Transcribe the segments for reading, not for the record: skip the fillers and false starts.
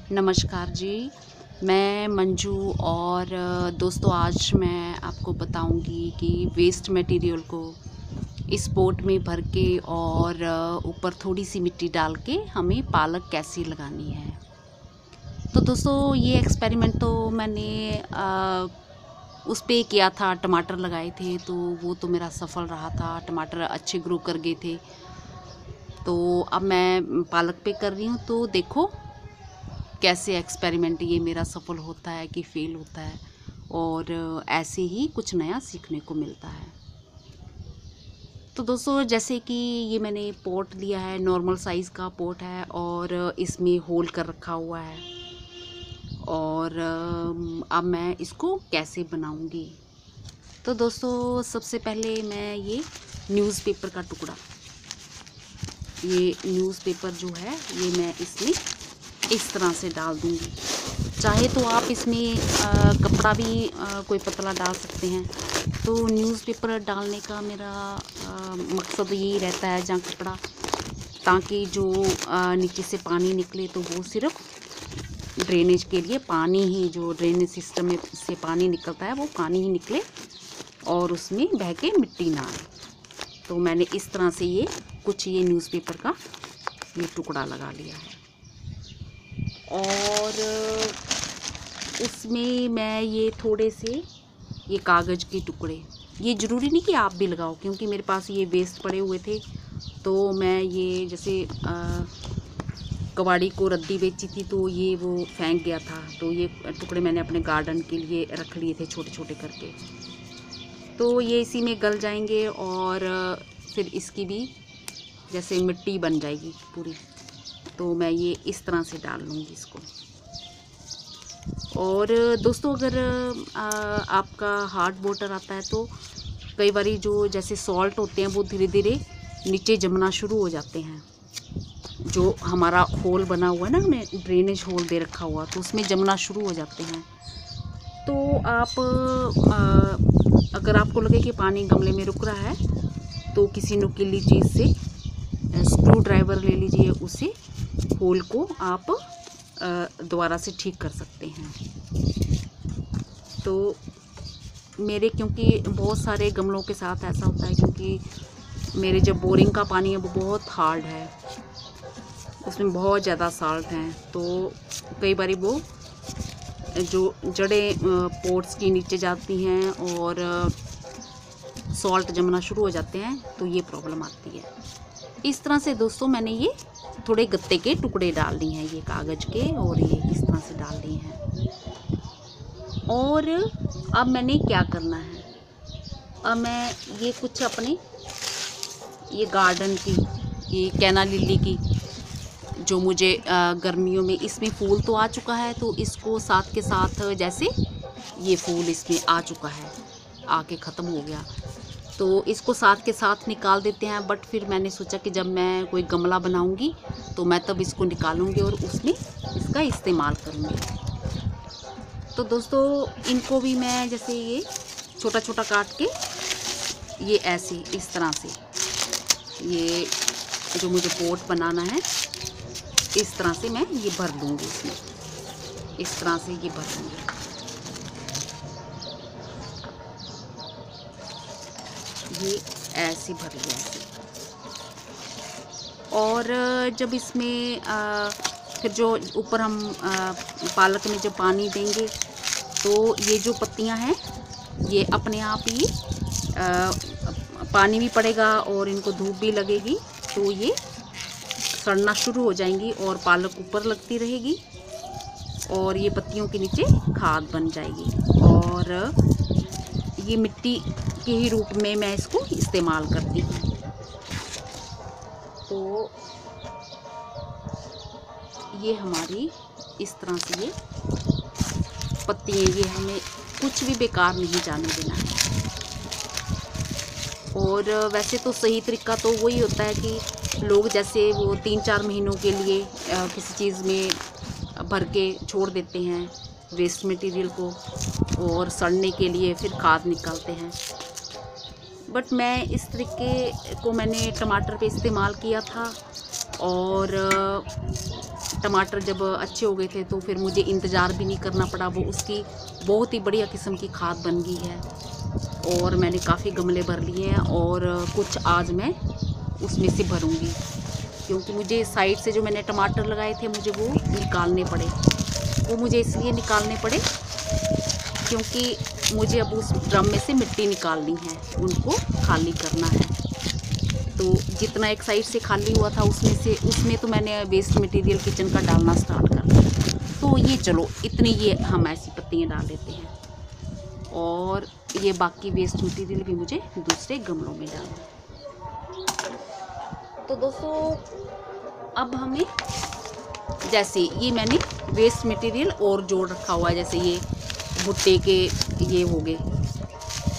नमस्कार जी, मैं मंजू और दोस्तों आज मैं आपको बताऊंगी कि वेस्ट मटेरियल को इस पॉट में भर के और ऊपर थोड़ी सी मिट्टी डाल के हमें पालक कैसे लगानी है। तो दोस्तों ये एक्सपेरिमेंट तो मैंने उस पे किया था, टमाटर लगाए थे तो वो तो मेरा सफल रहा था, टमाटर अच्छे ग्रो कर गए थे। तो अब मैं पालक पे कर रही हूँ, तो देखो कैसे एक्सपेरिमेंट ये मेरा सफल होता है कि फेल होता है, और ऐसे ही कुछ नया सीखने को मिलता है। तो दोस्तों जैसे कि ये मैंने पॉट लिया है, नॉर्मल साइज़ का पॉट है और इसमें होल कर रखा हुआ है, और अब मैं इसको कैसे बनाऊंगी। तो दोस्तों सबसे पहले मैं ये न्यूज़पेपर का टुकड़ा, ये न्यूज़पेपर जो है ये मैं इसमें इस तरह से डाल दूंगी। चाहे तो आप इसमें कपड़ा भी कोई पतला डाल सकते हैं। तो न्यूज़पेपर डालने का मेरा मकसद यही रहता है, जहाँ कपड़ा, ताकि जो नीचे से पानी निकले तो वो सिर्फ ड्रेनेज के लिए पानी ही, जो ड्रेनेज सिस्टम में से पानी निकलता है वो पानी ही निकले और उसमें बह के मिट्टी ना आए। तो मैंने इस तरह से ये न्यूज़पेपर का ये टुकड़ा लगा लिया है, और इसमें मैं ये थोड़े से ये कागज़ के टुकड़े, ये ज़रूरी नहीं कि आप भी लगाओ, क्योंकि मेरे पास ये वेस्ट पड़े हुए थे तो मैं ये जैसे कबाड़ी को रद्दी बेची थी तो ये वो फेंक गया था, तो ये टुकड़े मैंने अपने गार्डन के लिए रख लिए थे छोटे छोटे करके। तो ये इसी में गल जाएंगे और फिर इसकी भी जैसे मिट्टी बन जाएगी पूरी। तो मैं ये इस तरह से डाल लूँगी इसको। और दोस्तों अगर आपका हार्ड वाटर आता है तो कई बारी जो जैसे सॉल्ट होते हैं वो धीरे धीरे नीचे जमना शुरू हो जाते हैं। जो हमारा होल बना हुआ है ना, हमें ड्रेनेज होल दे रखा हुआ, तो उसमें जमना शुरू हो जाते हैं। तो आप अगर आपको लगे कि पानी गमले में रुक रहा है तो किसी नुकीली चीज़ से स्क्रू ड्राइवर ले लीजिए, उसे होल को आप दोबारा से ठीक कर सकते हैं। तो मेरे क्योंकि बहुत सारे गमलों के साथ ऐसा होता है, क्योंकि मेरे जो बोरिंग का पानी है वो बहुत हार्ड है, उसमें बहुत ज़्यादा साल्ट हैं, तो कई बार वो जो जड़ें पोट्स की नीचे जाती हैं और सॉल्ट जमना शुरू हो जाते हैं, तो ये प्रॉब्लम आती है। इस तरह से दोस्तों मैंने ये थोड़े गत्ते के टुकड़े डाल दिए हैं, ये कागज़ के, और ये इस तरह से डाल दिए हैं। और अब मैंने क्या करना है, अब मैं ये कुछ अपने ये गार्डन की, ये कैना लिली की, जो मुझे गर्मियों में, इसमें फूल तो आ चुका है, तो इसको साथ के साथ जैसे ये फूल इसमें आ चुका है, आके ख़त्म हो गया, तो इसको साथ के साथ निकाल देते हैं। बट फिर मैंने सोचा कि जब मैं कोई गमला बनाऊंगी तो मैं तब इसको निकालूंगी और उसमें इसका इस्तेमाल करूंगी। तो दोस्तों इनको भी मैं जैसे ये छोटा छोटा काट के ये ऐसे इस तरह से, ये जो मुझे पोट बनाना है इस तरह से मैं ये भर लूँगी, इसमें इस तरह से ये भर लूँगी। ये ऐसे भर लिया ऐसे। और जब इसमें फिर जो ऊपर हम पालक में जब पानी देंगे तो ये जो पत्तियां हैं ये अपने आप ही पानी भी पड़ेगा और इनको धूप भी लगेगी, तो ये सड़ना शुरू हो जाएंगी और पालक ऊपर लगती रहेगी और ये पत्तियों के नीचे खाद बन जाएगी, और ये मिट्टी के ही रूप में मैं इसको इस्तेमाल करती हूँ। तो ये हमारी इस तरह से ये पत्तियाँ, ये हमें कुछ भी बेकार नहीं जाने देना है। और वैसे तो सही तरीका तो वही होता है कि लोग जैसे वो 3-4 महीनों के लिए किसी चीज़ में भर के छोड़ देते हैं वेस्ट मटेरियल को, और सड़ने के लिए फिर खाद निकालते हैं। बट मैं इस तरीके को मैंने टमाटर पे इस्तेमाल किया था, और टमाटर जब अच्छे हो गए थे तो फिर मुझे इंतज़ार भी नहीं करना पड़ा, वो उसकी बहुत ही बढ़िया किस्म की खाद बन गई है। और मैंने काफ़ी गमले भर लिए हैं और कुछ आज मैं उसमें से भरूंगी, क्योंकि मुझे साइड से जो मैंने टमाटर लगाए थे मुझे वो निकालने पड़े। वो मुझे इसलिए निकालने पड़े क्योंकि मुझे अब उस ड्रम में से मिट्टी निकालनी है, उनको खाली करना है। तो जितना एक साइड से खाली हुआ था उसमें तो मैंने वेस्ट मटेरियल किचन का डालना स्टार्ट कर दिया। तो ये चलो इतनी ये हम ऐसी पत्तियाँ डाल देते हैं और ये बाकी वेस्ट मटेरियल भी मुझे दूसरे गमलों में डालना। तो दोस्तों अब हमें जैसे ये मैंने वेस्ट मटेरियल और जोड़ रखा हुआ है, जैसे ये भुट्टे के ये हो गए,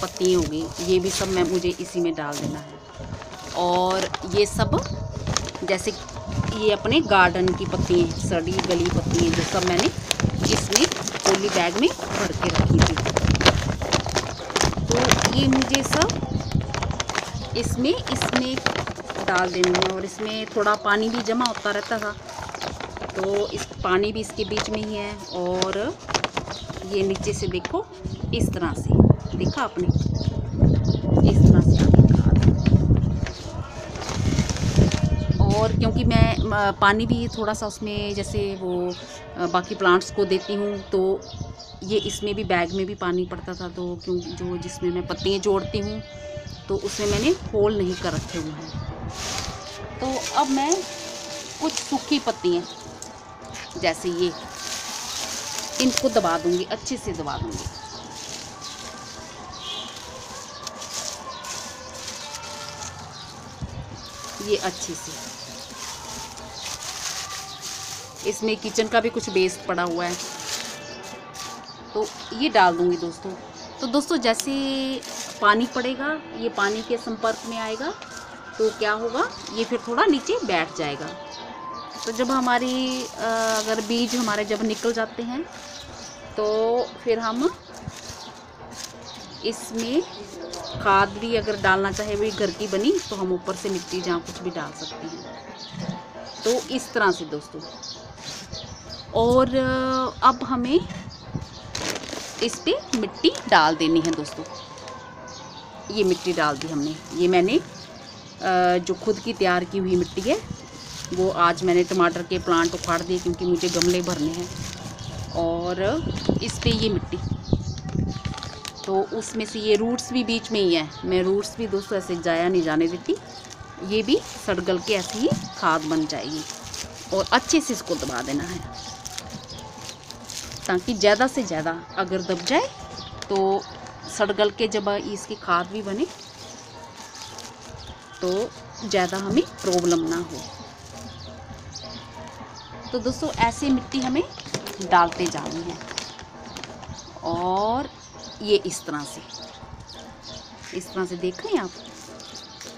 पत्तियाँ हो गई, ये भी सब मुझे इसी में डाल देना है। और ये सब जैसे ये अपने गार्डन की पत्तियाँ, सड़ी गली पत्तियाँ, जो सब मैंने इसमें पॉली बैग में भर के रखी थी। तो ये मुझे सब इसमें डाल देनी है। और इसमें थोड़ा पानी भी जमा होता रहता था, तो इस पानी भी इसके बीच में ही है। और ये नीचे से देखो इस तरह से, देखा आपने, इस तरह से आगे खाद। और क्योंकि मैं पानी भी थोड़ा सा उसमें जैसे वो बाकी प्लांट्स को देती हूँ, तो ये इसमें भी बैग में भी पानी पड़ता था, तो क्योंकि जो जिसमें मैं पत्तियाँ जोड़ती हूँ तो उसमें मैंने होल नहीं कर रखे हुए हैं। तो अब मैं कुछ सूखी पत्तियाँ जैसे ये, इनको दबा दूंगी, अच्छे से दबा दूंगी। ये अच्छे से, इसमें किचन का भी कुछ वेस्ट पड़ा हुआ है तो ये डाल दूंगी दोस्तों। तो दोस्तों जैसे पानी पड़ेगा, ये पानी के संपर्क में आएगा तो क्या होगा, ये फिर थोड़ा नीचे बैठ जाएगा। तो जब हमारी अगर बीज हमारे जब निकल जाते हैं तो फिर हम इसमें खाद भी अगर डालना चाहे, वही घर की बनी, तो हम ऊपर से मिट्टी जहाँ कुछ भी डाल सकते हैं। तो इस तरह से दोस्तों। और अब हमें इस पे मिट्टी डाल देनी है दोस्तों। ये मिट्टी डाल दी हमने, ये मैंने जो खुद की तैयार की हुई मिट्टी है, वो आज मैंने टमाटर के प्लांट उखाड़ दिए क्योंकि मुझे गमले भरने हैं। और इस पे ये मिट्टी, तो उसमें से ये रूट्स भी बीच में ही है, मैं रूट्स भी दोस्तों ऐसे जाया नहीं जाने देती, ये भी सड़गल के ऐसे ही खाद बन जाएगी। और अच्छे से इसको दबा देना है ताकि ज़्यादा से ज़्यादा अगर दब जाए तो सड़गल के जब इसकी खाद भी बने तो ज़्यादा हमें प्रॉब्लम ना हो। तो दोस्तों ऐसे मिट्टी हमें डालते जानी है। और ये इस तरह से देख रहे हैं आप।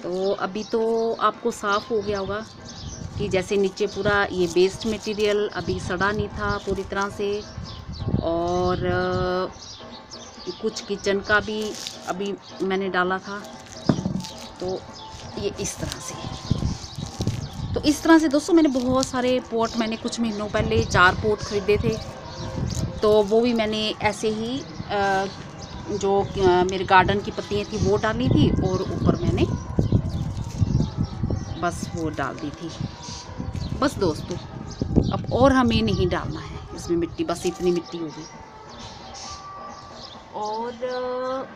तो अभी तो आपको साफ़ हो गया होगा कि जैसे नीचे पूरा ये वेस्ट मटेरियल अभी सड़ा नहीं था पूरी तरह से, और कुछ किचन का भी अभी मैंने डाला था। तो ये इस तरह से, तो इस तरह से दोस्तों मैंने बहुत सारे पॉट, मैंने कुछ महीनों पहले 4 पॉट ख़रीदे थे, तो वो भी मैंने ऐसे ही जो मेरे गार्डन की पत्तियाँ थी वो डाली थी, और ऊपर मैंने बस वो डाल दी थी। बस दोस्तों अब और हमें नहीं डालना है इसमें मिट्टी, बस इतनी मिट्टी होगी। और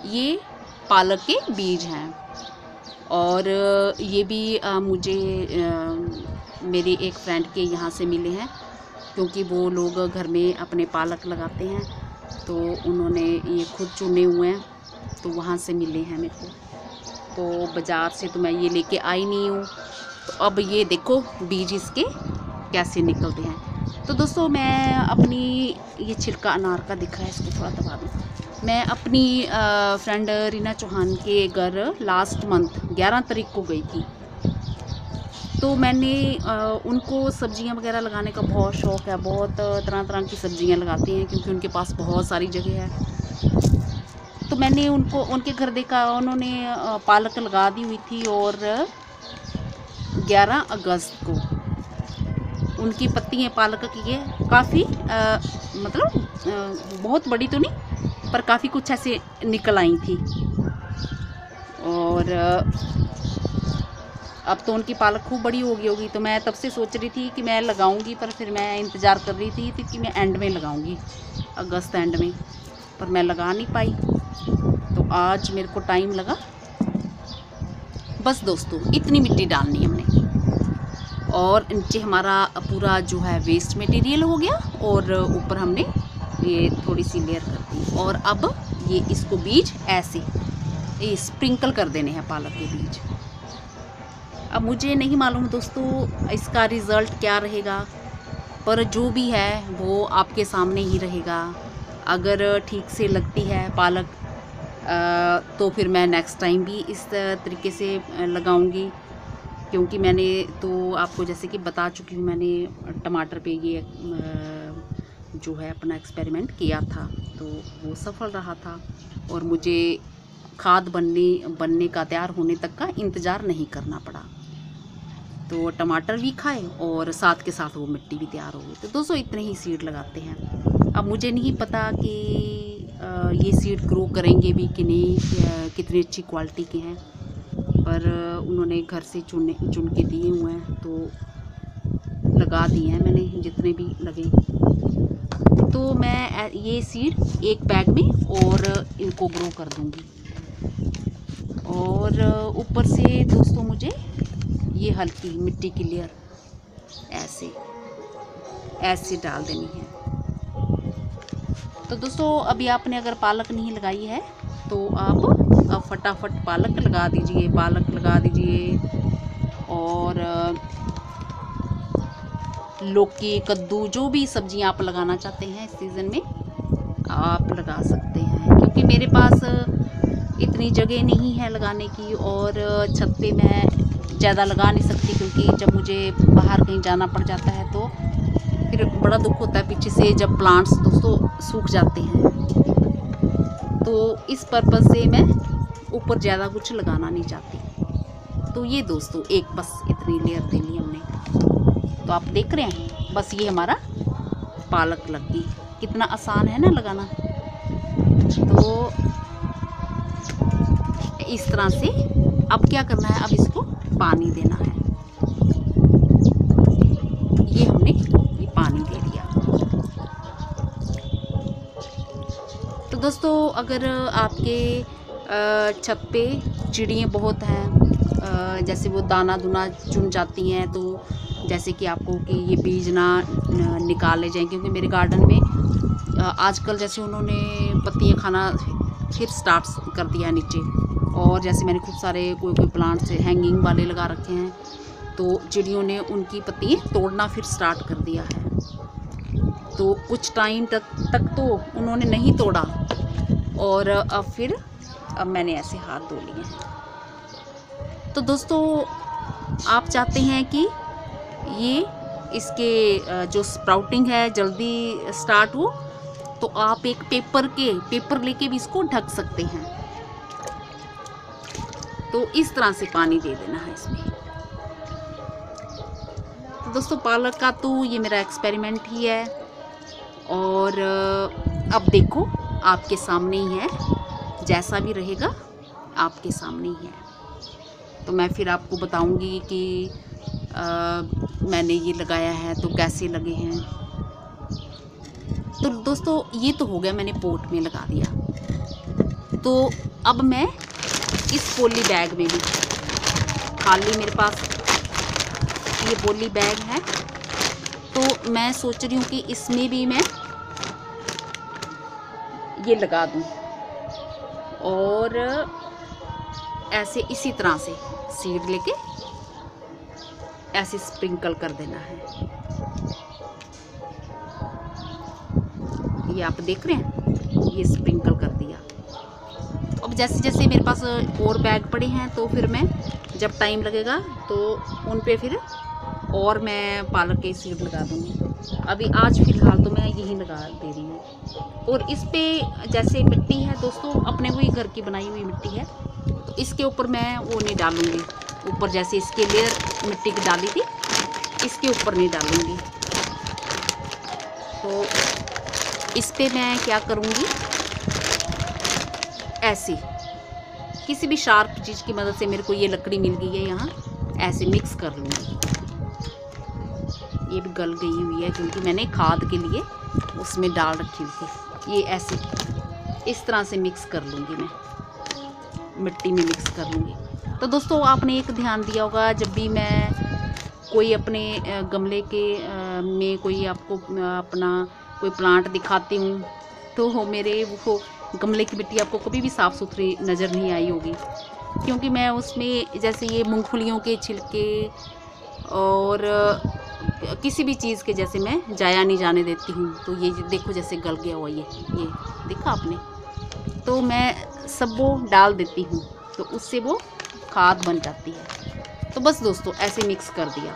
ये पालक के बीज हैं, और ये भी मुझे मेरी एक फ्रेंड के यहाँ से मिले हैं, क्योंकि वो लोग घर में अपने पालक लगाते हैं, तो उन्होंने ये खुद चुने हुए हैं, तो वहाँ से मिले हैं मेरे को। तो बाज़ार से तो मैं ये लेके आई नहीं हूँ। तो अब ये देखो बीज इसके कैसे निकलते हैं। तो दोस्तों मैं अपनी, ये छिलका अनार का दिख रहा है, इसको थोड़ा दबा दूँ। मैं अपनी फ्रेंड रीना चौहान के घर लास्ट मंथ 11 तारीख को गई थी। तो मैंने उनको सब्जियां वगैरह लगाने का बहुत शौक़ है, बहुत तरह तरह की सब्जियां लगाती हैं क्योंकि उनके पास बहुत सारी जगह है। तो मैंने उनके घर देखा, उन्होंने पालक लगा दी हुई थी, और 11 अगस्त को उनकी पत्ती हैं पालक की, ये काफ़ी मतलब बहुत बड़ी तो नहीं, पर काफ़ी कुछ ऐसे निकल आई थी। और अब तो उनकी पालक खूब बड़ी हो गई होगी, तो मैं तब से सोच रही थी कि मैं लगाऊंगी, पर फिर मैं इंतज़ार कर रही थी कि मैं एंड में लगाऊंगी, अगस्त एंड में, पर मैं लगा नहीं पाई। तो आज मेरे को टाइम लगा। बस दोस्तों, इतनी मिट्टी डालनी हमने, और नीचे हमारा पूरा जो है वेस्ट मटेरियल हो गया, और ऊपर हमने ये थोड़ी सी लेयर कर दी। और अब ये इसको बीज ऐसे ये स्प्रिंकल कर देने हैं, पालक के बीज। अब मुझे नहीं मालूम दोस्तों इसका रिज़ल्ट क्या रहेगा, पर जो भी है वो आपके सामने ही रहेगा। अगर ठीक से लगती है पालक तो फिर मैं नेक्स्ट टाइम भी इस तरीके से लगाऊंगी, क्योंकि मैंने तो आपको जैसे कि बता चुकी हूँ, मैंने टमाटर पे ये जो है अपना एक्सपेरिमेंट किया था, तो वो सफल रहा था, और मुझे खाद बनने का तैयार होने तक का इंतज़ार नहीं करना पड़ा। तो टमाटर भी खाए और साथ के साथ वो मिट्टी भी तैयार हो गई। तो दोस्तों इतने ही सीड लगाते हैं। अब मुझे नहीं पता कि ये सीड ग्रो करेंगे भी कि नहीं, कितनी अच्छी क्वालिटी के हैं, पर उन्होंने घर से चुन के दिए हुए हैं, तो लगा दिए हैं मैंने जितने भी लगे। तो मैं ये सीड एक बैग में और इनको ग्रो कर दूंगी। और ऊपर से दोस्तों मुझे ये हल्की मिट्टी की लेयर ऐसे डाल देनी है। तो दोस्तों अभी आपने अगर पालक नहीं लगाई है तो आप फटाफट पालक लगा दीजिए, और लौकी, कद्दू, जो भी सब्जियां आप लगाना चाहते हैं इस सीज़न में आप लगा सकते हैं। क्योंकि मेरे पास इतनी जगह नहीं है लगाने की, और छत पे मैं ज़्यादा लगा नहीं सकती, क्योंकि जब मुझे बाहर कहीं जाना पड़ जाता है तो फिर बड़ा दुख होता है पीछे से, जब प्लांट्स दोस्तों सूख जाते हैं। तो इस पर्पज़ से मैं ऊपर ज़्यादा कुछ लगाना नहीं चाहती। तो ये दोस्तों एक बस इतनी लेयर देनी हमने। तो आप देख रहे हैं, बस ये हमारा पालक लग गई। कितना आसान है ना लगाना। तो इस तरह से अब क्या करना है, अब इसको पानी देना है। ये हमने पानी दे दिया। तो दोस्तों अगर आपके छत पे चिड़ियाँ बहुत हैं, जैसे वो दाना दुना चुन जाती हैं, तो जैसे कि आपको कि ये बीज ना निकाले जाएं, क्योंकि मेरे गार्डन में आजकल जैसे उन्होंने पत्तियाँ खाना फिर स्टार्ट कर दिया नीचे, और जैसे मैंने खूब सारे कोई प्लांट्स हैंगिंग वाले लगा रखे हैं, तो चिड़ियों ने उनकी पत्तियाँ तोड़ना फिर स्टार्ट कर दिया है। तो कुछ टाइम तक तो उन्होंने नहीं तोड़ा, और अब मैंने ऐसे हाथ धो लिए हैं। तो दोस्तों आप चाहते हैं कि ये इसके जो स्प्राउटिंग है जल्दी स्टार्ट हो, तो आप एक पेपर लेके भी इसको ढक सकते हैं। तो इस तरह से पानी दे देना है इसमें। तो दोस्तों पालक का तो ये मेरा एक्सपेरिमेंट ही है, और अब देखो आपके सामने ही है, जैसा भी रहेगा आपके सामने ही है। तो मैं फिर आपको बताऊंगी कि मैंने ये लगाया है तो कैसे लगे हैं। तो दोस्तों ये तो हो गया, मैंने पोट में लगा दिया। तो अब मैं इस पॉली बैग में भी, खाली मेरे पास ये पॉली बैग है, तो मैं सोच रही हूँ कि इसमें भी मैं ये लगा दूँ, और ऐसे इसी तरह से सीड लेके ऐसे स्प्रिंकल कर देना है। ये आप देख रहे हैं, ये स्प्रिंकल कर दिया। अब जैसे जैसे मेरे पास और बैग पड़े हैं, तो फिर मैं जब टाइम लगेगा तो उन पे फिर और मैं पालक के सीड लगा दूँगी। अभी आज फ़िलहाल तो मैं यही लगा दे रही हूँ। और इस पे जैसे मिट्टी है दोस्तों, अपने वही घर की बनाई हुई मिट्टी है, तो इसके ऊपर मैं वो नहीं डालूँगी। ऊपर जैसे इसके लेयर मिट्टी की डाली थी, इसके ऊपर नहीं डालूँगी। तो इस पे मैं क्या करूँगी, ऐसे किसी भी शार्प चीज़ की मदद से, मेरे को ये लकड़ी मिल गई है यहाँ, ऐसे मिक्स कर लूँगी। ये भी गल गई हुई है क्योंकि मैंने खाद के लिए उसमें डाल रखी हुई थी। ये ऐसे इस तरह से मिक्स कर लूँगी, मैं मिट्टी में मिक्स कर लूँगी। तो दोस्तों आपने एक ध्यान दिया होगा, जब भी मैं कोई अपने गमले के में कोई आपको अपना कोई प्लांट दिखाती हूँ, तो मेरे वो गमले की मिट्टी आपको कभी भी साफ़ सुथरी नज़र नहीं आई होगी, क्योंकि मैं उसमें जैसे ये मूंगफलियों के छिलके और किसी भी चीज़ के जैसे मैं जाया नहीं जाने देती हूँ। तो ये देखो जैसे गल गया हुआ, ये देखा आपने, तो मैं सब वो डाल देती हूँ, तो उससे वो खाद बन जाती है। तो बस दोस्तों ऐसे मिक्स कर दिया।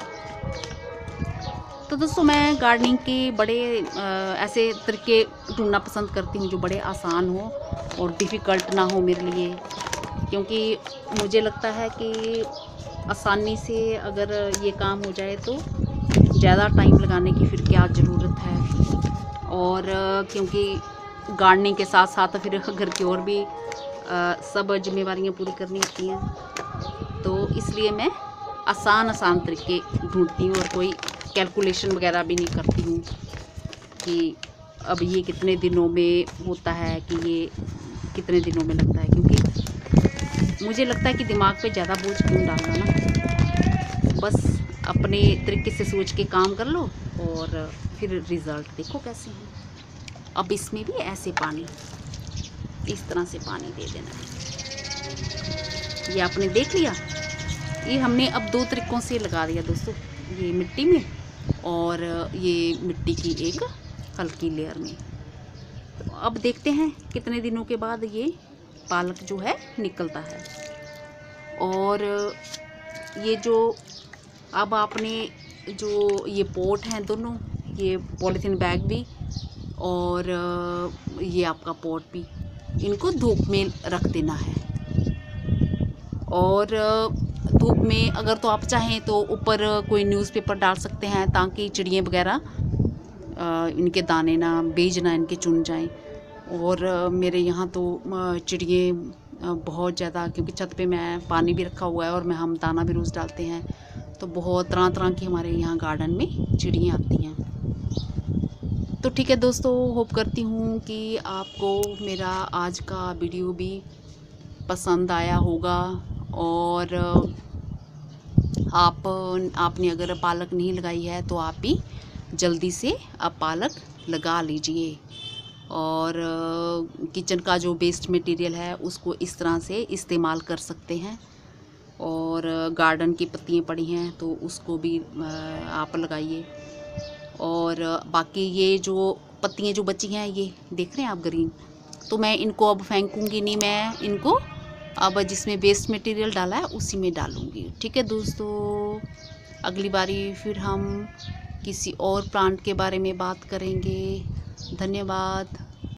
तो दोस्तों मैं गार्डनिंग के बड़े ऐसे तरीके ढूंढना पसंद करती हूँ जो बड़े आसान हो और डिफ़िकल्ट ना हो मेरे लिए, क्योंकि मुझे लगता है कि आसानी से अगर ये काम हो जाए तो ज़्यादा टाइम लगाने की फिर क्या ज़रूरत है। और क्योंकि गार्डनिंग के साथ साथ फिर घर की और भी सब जिम्मेवारियाँ पूरी करनी होती हैं, तो इसलिए मैं आसान तरीके ढूंढती हूँ और कोई कैलकुलेशन वगैरह भी नहीं करती हूँ कि अब ये कितने दिनों में होता है, कि ये कितने दिनों में लगता है, क्योंकि मुझे लगता है कि दिमाग पे ज़्यादा बोझ क्यों डालना ना, बस अपने तरीके से सोच के काम कर लो और फिर रिज़ल्ट देखो कैसे हैं। अब इसमें भी ऐसे पानी, इस तरह से पानी दे देना है। ये आपने देख लिया, ये हमने अब 2 तरीक़ों से लगा दिया दोस्तों, ये मिट्टी में और ये मिट्टी की एक हल्की लेयर में। तो अब देखते हैं कितने दिनों के बाद ये पालक जो है निकलता है। और ये जो अब आपने जो ये पॉट हैं दोनों, ये पॉलीथीन बैग भी और ये आपका पॉट भी, इनको धूप में रख देना है। और धूप में अगर तो आप चाहें तो ऊपर कोई न्यूज़पेपर डाल सकते हैं, ताकि चिड़ियाँ वगैरह इनके दाने ना, बीज ना इनके चुन जाएं। और मेरे यहाँ तो चिड़ियाँ बहुत ज़्यादा, क्योंकि छत पे मैं पानी भी रखा हुआ है और हम दाना भी रोज़ डालते हैं, तो बहुत तरह तरह की हमारे यहाँ गार्डन में चिड़ियाँ आती हैं। तो ठीक है दोस्तों, होप करती हूँ कि आपको मेरा आज का वीडियो भी पसंद आया होगा। और आपने अगर पालक नहीं लगाई है तो आप भी जल्दी से अब पालक लगा लीजिए। और किचन का जो वेस्ट मटेरियल है उसको इस तरह से इस्तेमाल कर सकते हैं। और गार्डन की पत्तियाँ पड़ी हैं तो उसको भी आप लगाइए। और बाकी ये जो पत्तियाँ जो बची हैं, ये देख रहे हैं आप ग्रीन, तो मैं इनको अब फेंकूँगी नहीं, मैं इनको अब जिसमें वेस्ट मटेरियल डाला है उसी में डालूँगी। ठीक है दोस्तों, अगली बारी फिर हम किसी और प्लांट के बारे में बात करेंगे। धन्यवाद।